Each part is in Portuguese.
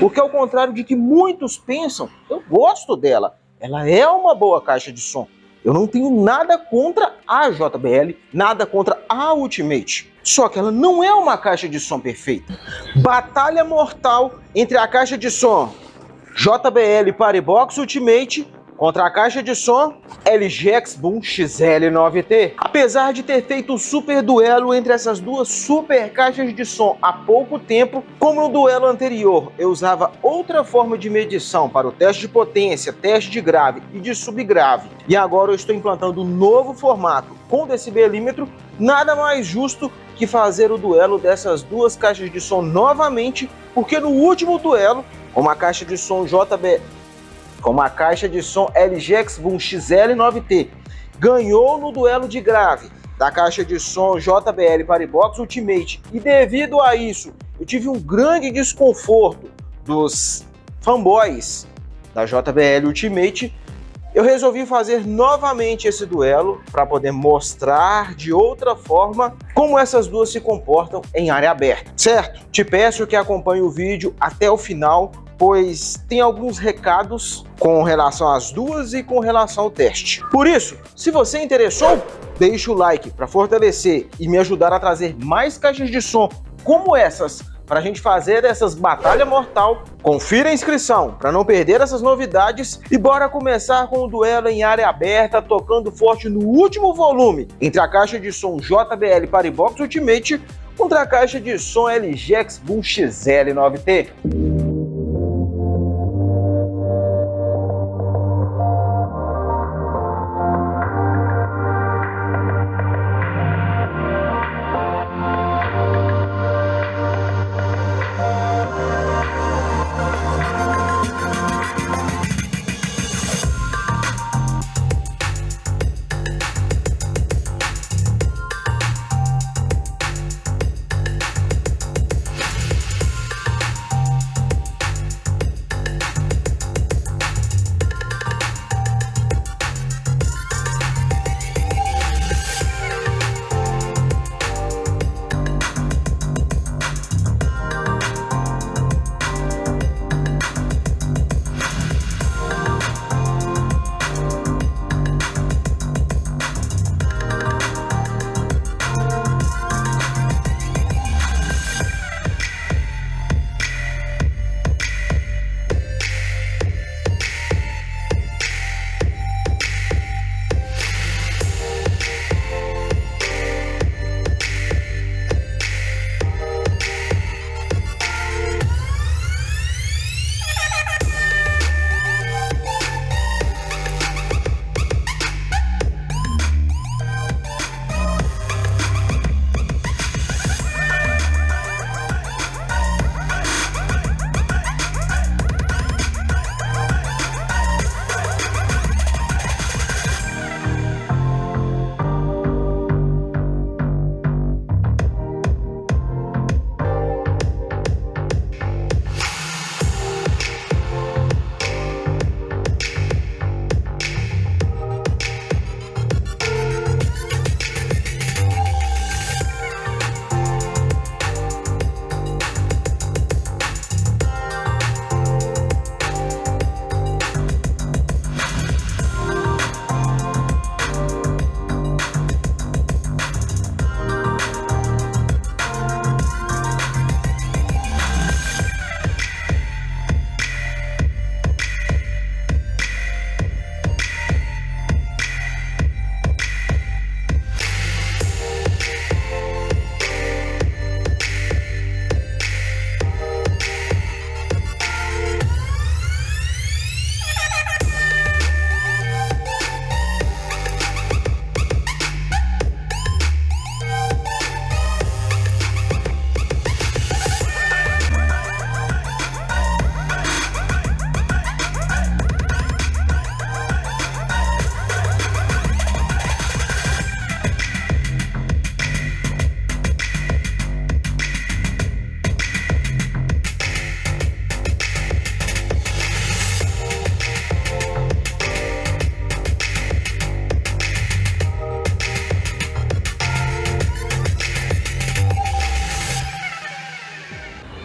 Porque ao contrário de que muitos pensam, eu gosto dela. Ela é uma boa caixa de som. Eu não tenho nada contra a JBL, nada contra a Ultimate. Só que ela não é uma caixa de som perfeita. Batalha mortal entre a caixa de som JBL Parebox Ultimate contra a caixa de som LG X-Boom XL9T. Apesar de ter feito um super duelo entre essas duas super caixas de som há pouco tempo, como no duelo anterior eu usava outra forma de medição para o teste de potência, teste de grave e de subgrave, e agora eu estou implantando um novo formato com decibelímetro, nada mais justo que fazer o duelo dessas duas caixas de som novamente, porque no último duelo, com a caixa de som LG X-Boom XL9T ganhou no duelo de grave da caixa de som JBL Parebox Ultimate, e devido a isso eu tive um grande desconforto dos fanboys da JBL Ultimate, eu resolvi fazer novamente esse duelo para poder mostrar de outra forma como essas duas se comportam em área aberta, certo? Te peço que acompanhe o vídeo até o final, pois tem alguns recados com relação às duas e com relação ao teste. Por isso, se você interessou, deixa o like para fortalecer e me ajudar a trazer mais caixas de som como essas, para a gente fazer essas batalha mortal. Confira a inscrição para não perder essas novidades e bora começar com o duelo em área aberta, tocando forte no último volume entre a caixa de som JBL Parebox Ultimate contra a caixa de som LG X-Boom XL9T.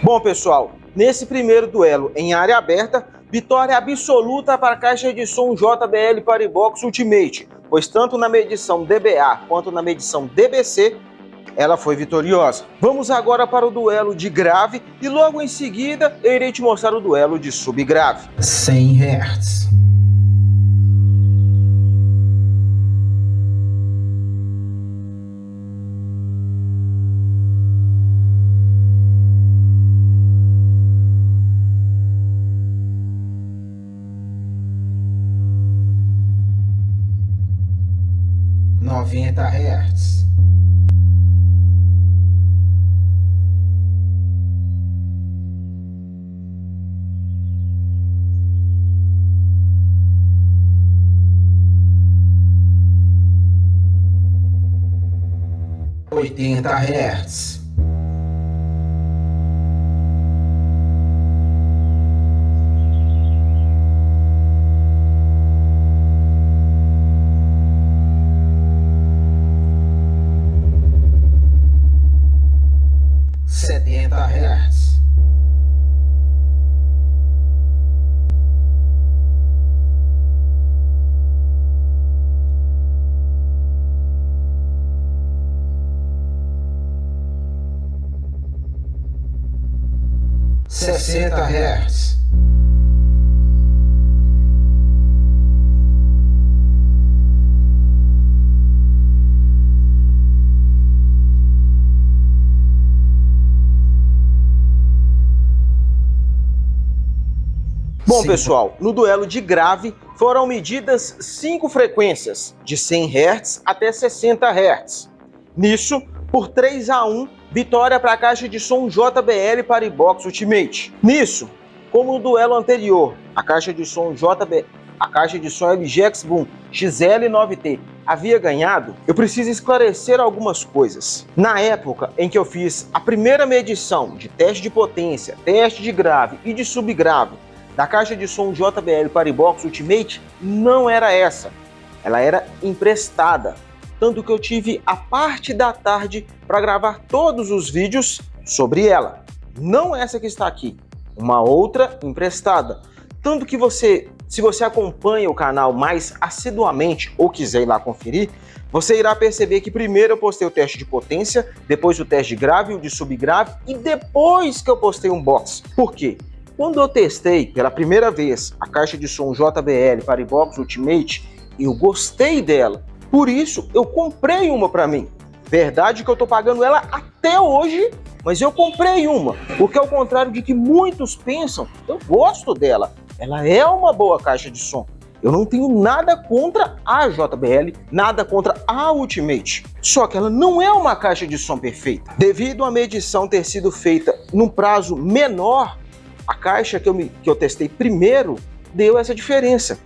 Bom, pessoal, nesse primeiro duelo em área aberta, vitória absoluta para a caixa de som JBL Paribox Ultimate, pois tanto na medição DBA quanto na medição DBC, ela foi vitoriosa. Vamos agora para o duelo de grave e logo em seguida eu irei te mostrar o duelo de subgrave. 100 Hz. Noventa Hz. Oitenta Hz. Setenta Hz. Sessenta Hz. Bom, pessoal, no duelo de grave foram medidas 5 frequências, de 100 Hz até 60 Hz. Nisso, por 3-1, vitória para a caixa de som JBL Paribox Ultimate. Nisso, como no duelo anterior, a caixa de som LG X-Boom XL9T havia ganhado, eu preciso esclarecer algumas coisas. Na época em que eu fiz a primeira medição de teste de potência, teste de grave e de subgrave da caixa de som JBL Paribox Ultimate, não era essa. Ela era emprestada. Tanto que eu tive a parte da tarde para gravar todos os vídeos sobre ela. Não essa que está aqui, uma outra emprestada. Tanto que se você acompanha o canal mais assiduamente ou quiser ir lá conferir, você irá perceber que primeiro eu postei o teste de potência, depois o teste de grave, o de subgrave e depois que eu postei um box. Por quê? Quando eu testei pela primeira vez a caixa de som JBL Paribox Ultimate, eu gostei dela. Por isso, eu comprei uma para mim. Verdade que eu tô pagando ela até hoje, mas eu comprei uma. Porque ao contrário de que muitos pensam, eu gosto dela. Ela é uma boa caixa de som. Eu não tenho nada contra a JBL, nada contra a Ultimate. Só que ela não é uma caixa de som perfeita. Devido à medição ter sido feita num prazo menor, a caixa que eu testei primeiro deu essa diferença.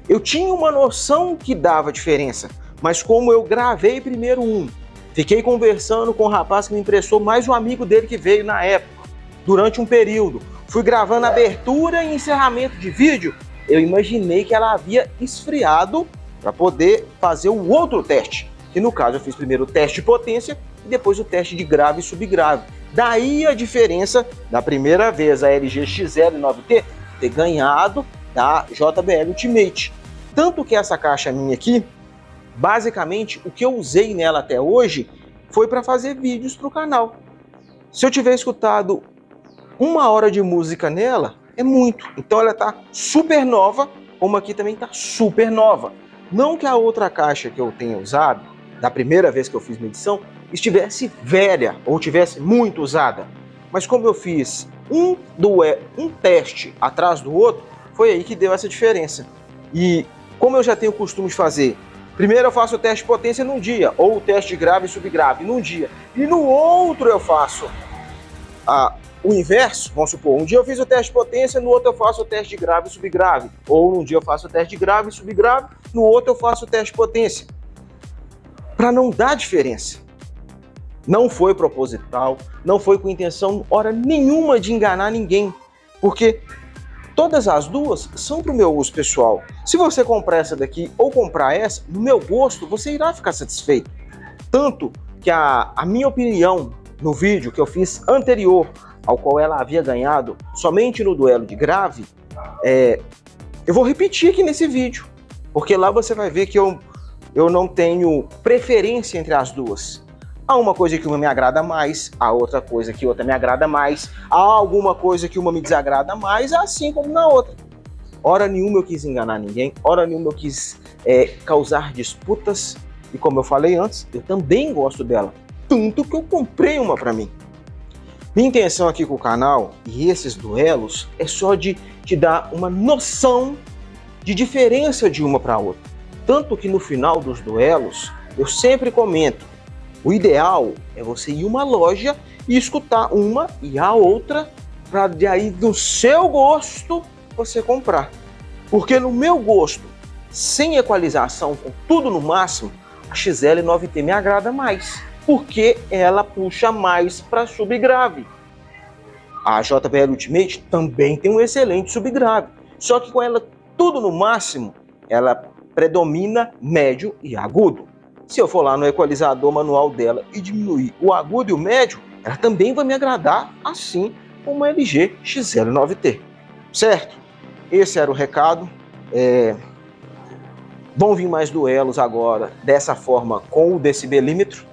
Eu tinha uma noção que dava diferença, mas como eu gravei primeiro fiquei conversando com o rapaz que me emprestou, mais um amigo dele que veio na época, durante um período, fui gravando abertura e encerramento de vídeo, eu imaginei que ela havia esfriado para poder fazer o outro teste, que no caso eu fiz primeiro o teste de potência e depois o teste de grave e subgrave. Daí a diferença da primeira vez a LG XL9T ter ganhado da JBL Ultimate. Tanto que essa caixa minha aqui, basicamente o que eu usei nela até hoje foi para fazer vídeos para o canal. Se eu tiver escutado 1 hora de música nela, é muito. Então ela está super nova, como aqui também está super nova. Não que a outra caixa que eu tenha usado, da primeira vez que eu fiz medição, estivesse velha ou tivesse muito usada. Mas como eu fiz um teste atrás do outro, foi aí que deu essa diferença. E como eu já tenho o costume de fazer, primeiro eu faço o teste de potência num dia, ou o teste de grave e subgrave num dia, e no outro eu faço o inverso, vamos supor, um dia eu fiz o teste de potência, no outro eu faço o teste de grave e subgrave, ou num dia eu faço o teste de grave e subgrave, no outro eu faço o teste de potência, para não dar diferença. Não foi proposital, não foi com intenção, hora nenhuma, de enganar ninguém, porque todas as duas são para o meu uso pessoal. Se você comprar essa daqui ou comprar essa, no meu gosto, você irá ficar satisfeito. Tanto que a minha opinião no vídeo que eu fiz anterior ao qual ela havia ganhado somente no duelo de grave, eu vou repetir aqui nesse vídeo, porque lá você vai ver que eu não tenho preferência entre as duas. Há uma coisa que uma me agrada mais, há outra coisa que outra me agrada mais, há alguma coisa que uma me desagrada mais, assim como na outra. Hora nenhuma eu quis enganar ninguém, hora nenhuma eu quis causar disputas, e como eu falei antes, eu também gosto dela, tanto que eu comprei uma para mim. Minha intenção aqui com o canal e esses duelos é só de te dar uma noção de diferença de uma para outra. Tanto que no final dos duelos, eu sempre comento, o ideal é você ir a uma loja e escutar uma e a outra, para de aí do seu gosto você comprar. Porque no meu gosto, sem equalização, com tudo no máximo, a XL9T me agrada mais, porque ela puxa mais para subgrave. A JBL Ultimate também tem um excelente subgrave, só que com ela tudo no máximo, ela predomina médio e agudo. Se eu for lá no equalizador manual dela e diminuir o agudo e o médio, ela também vai me agradar, assim como a LG XL9T. Certo? Esse era o recado. Vão vir mais duelos agora, dessa forma, com o decibelímetro.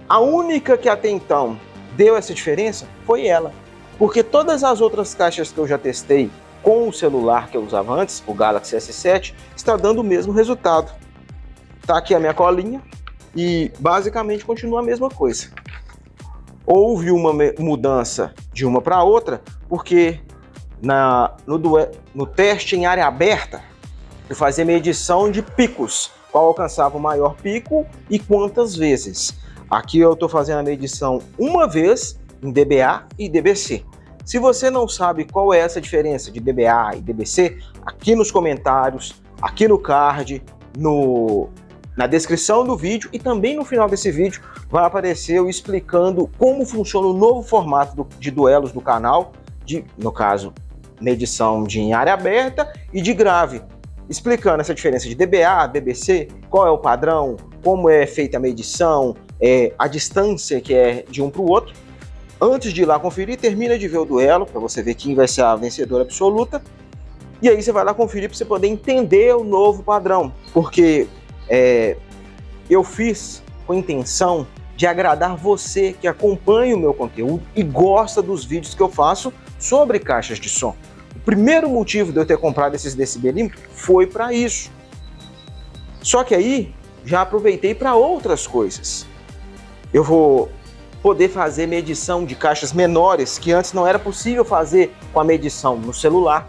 A única que até então deu essa diferença foi ela. Porque todas as outras caixas que eu já testei com o celular que eu usava antes, o Galaxy S7, está dando o mesmo resultado. Tá aqui a minha colinha e basicamente continua a mesma coisa. Houve uma mudança de uma para outra, porque no teste em área aberta, eu fazia medição de picos, qual alcançava o maior pico e quantas vezes. Aqui eu estou fazendo a medição uma vez em dBA e dBc. Se você não sabe qual é essa diferença de dBA e dBc, aqui nos comentários, aqui no card, na descrição do vídeo e também no final desse vídeo vai aparecer eu explicando como funciona o novo formato de duelos do canal, no caso, medição de área aberta e de grave, explicando essa diferença de dBA, dBc, qual é o padrão, como é feita a medição, a distância que é de um para o outro. Antes de ir lá conferir, termina de ver o duelo, para você ver quem vai ser a vencedora absoluta. E aí você vai lá conferir para você poder entender o novo padrão. Porque eu fiz com a intenção de agradar você que acompanha o meu conteúdo e gosta dos vídeos que eu faço sobre caixas de som. O primeiro motivo de eu ter comprado esses decibelímetros foi para isso. Só que aí já aproveitei para outras coisas. Eu vou poder fazer medição de caixas menores que antes não era possível fazer com a medição no celular.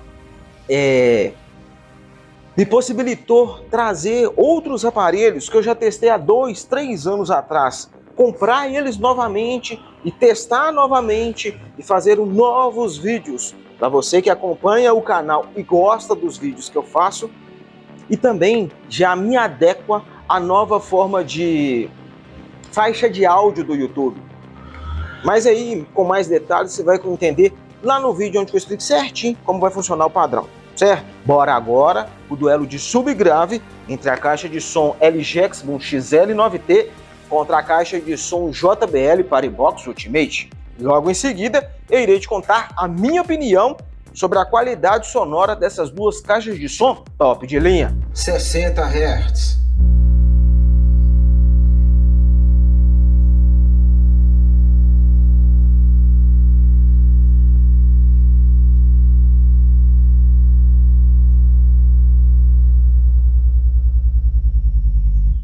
Me possibilitou trazer outros aparelhos que eu já testei há 2, 3 anos atrás, comprar eles novamente e testar novamente e fazer novos vídeos para você que acompanha o canal e gosta dos vídeos que eu faço, e também já me adequa à nova forma de faixa de áudio do YouTube. Mas aí, com mais detalhes, você vai entender lá no vídeo onde eu explico certinho como vai funcionar o padrão, certo? Bora agora o duelo de subgrave entre a caixa de som LG X-Boom XL9T contra a caixa de som JBL Paribox Ultimate. Logo em seguida, eu irei te contar a minha opinião sobre a qualidade sonora dessas duas caixas de som top de linha. 60 Hz.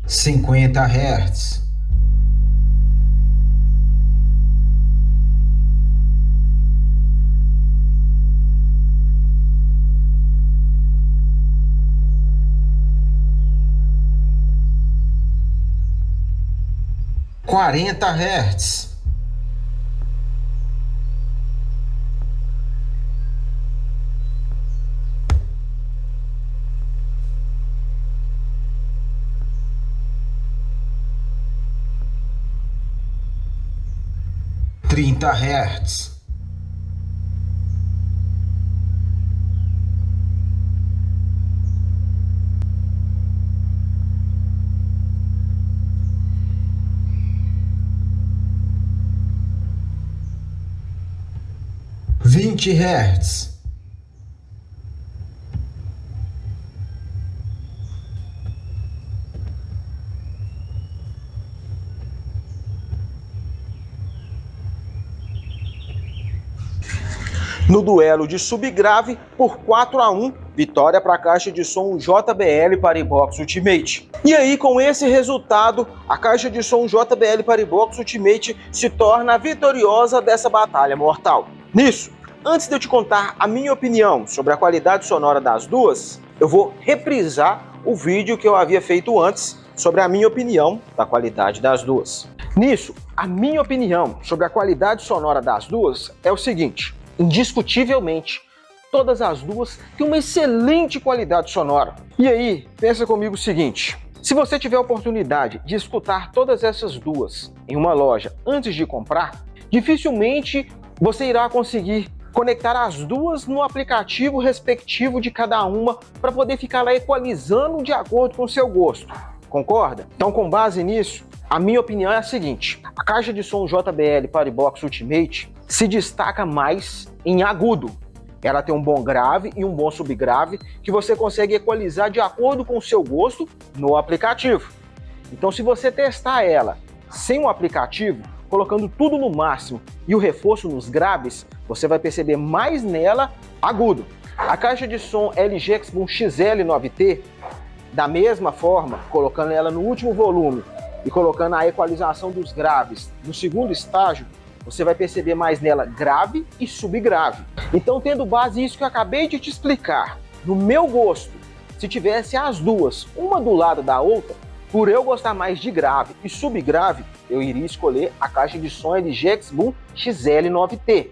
Cinquenta Hz. Quarenta Hz. Trinta Hz. 20 Hz. No duelo de subgrave, por 4-1, vitória para a caixa de som JBL Paribox Ultimate. E aí, com esse resultado, a caixa de som JBL Paribox Ultimate se torna vitoriosa dessa batalha mortal. Nisso, antes de eu te contar a minha opinião sobre a qualidade sonora das duas, eu vou reprisar o vídeo que eu havia feito antes sobre a minha opinião da qualidade das duas. Nisso, a minha opinião sobre a qualidade sonora das duas é o seguinte: indiscutivelmente, todas as duas têm uma excelente qualidade sonora. E aí, pensa comigo o seguinte: se você tiver a oportunidade de escutar todas essas duas em uma loja antes de comprar, dificilmente você irá conseguir conectar as duas no aplicativo respectivo de cada uma para poder ficar lá equalizando de acordo com o seu gosto. Concorda? Então, com base nisso, a minha opinião é a seguinte: a caixa de som JBL Paribox Ultimate se destaca mais em agudo. Ela tem um bom grave e um bom subgrave que você consegue equalizar de acordo com o seu gosto no aplicativo. Então, se você testar ela sem o aplicativo, colocando tudo no máximo e o reforço nos graves, você vai perceber mais nela agudo. A caixa de som LG X-Boom XL9T, da mesma forma, colocando ela no último volume e colocando a equalização dos graves no segundo estágio, você vai perceber mais nela grave e subgrave. Então, tendo base isso que eu acabei de te explicar, no meu gosto, se tivesse as duas, uma do lado da outra, por eu gostar mais de grave e subgrave, eu iria escolher a caixa de som LG X-Boom XL9T.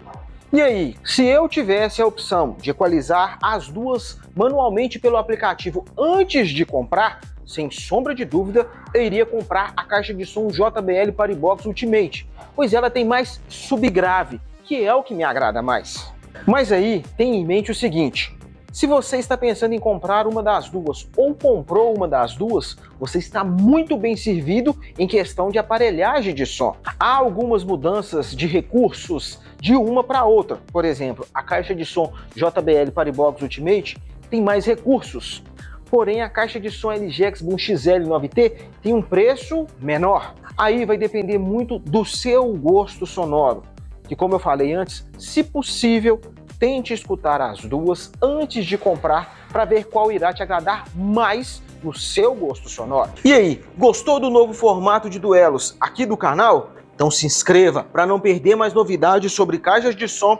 E aí, se eu tivesse a opção de equalizar as duas manualmente pelo aplicativo antes de comprar, sem sombra de dúvida, eu iria comprar a caixa de som JBL Paribox Ultimate, pois ela tem mais subgrave, que é o que me agrada mais. Mas aí, tenha em mente o seguinte: se você está pensando em comprar uma das duas ou comprou uma das duas, você está muito bem servido em questão de aparelhagem de som. Há algumas mudanças de recursos de uma para outra. Por exemplo, a caixa de som JBL Paribox Ultimate tem mais recursos. Porém, a caixa de som LG X-Boom XL9T tem um preço menor. Aí vai depender muito do seu gosto sonoro. Que, como eu falei antes, se possível, tente escutar as duas antes de comprar para ver qual irá te agradar mais no seu gosto sonoro. E aí, gostou do novo formato de duelos aqui do canal? Então se inscreva para não perder mais novidades sobre caixas de som.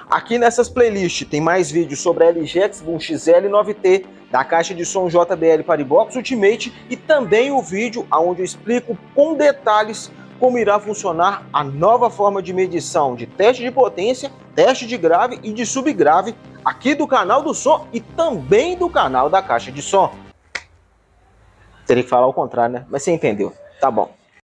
Aqui nessas playlists tem mais vídeos sobre a LG X-Boom XL9T, da caixa de som JBL Paribox Ultimate e também o vídeo onde eu explico com detalhes como irá funcionar a nova forma de medição de teste de potência, teste de grave e de subgrave aqui do canal do som e também do canal da caixa de som. Teria que falar o contrário, né? Mas você entendeu. Tá bom.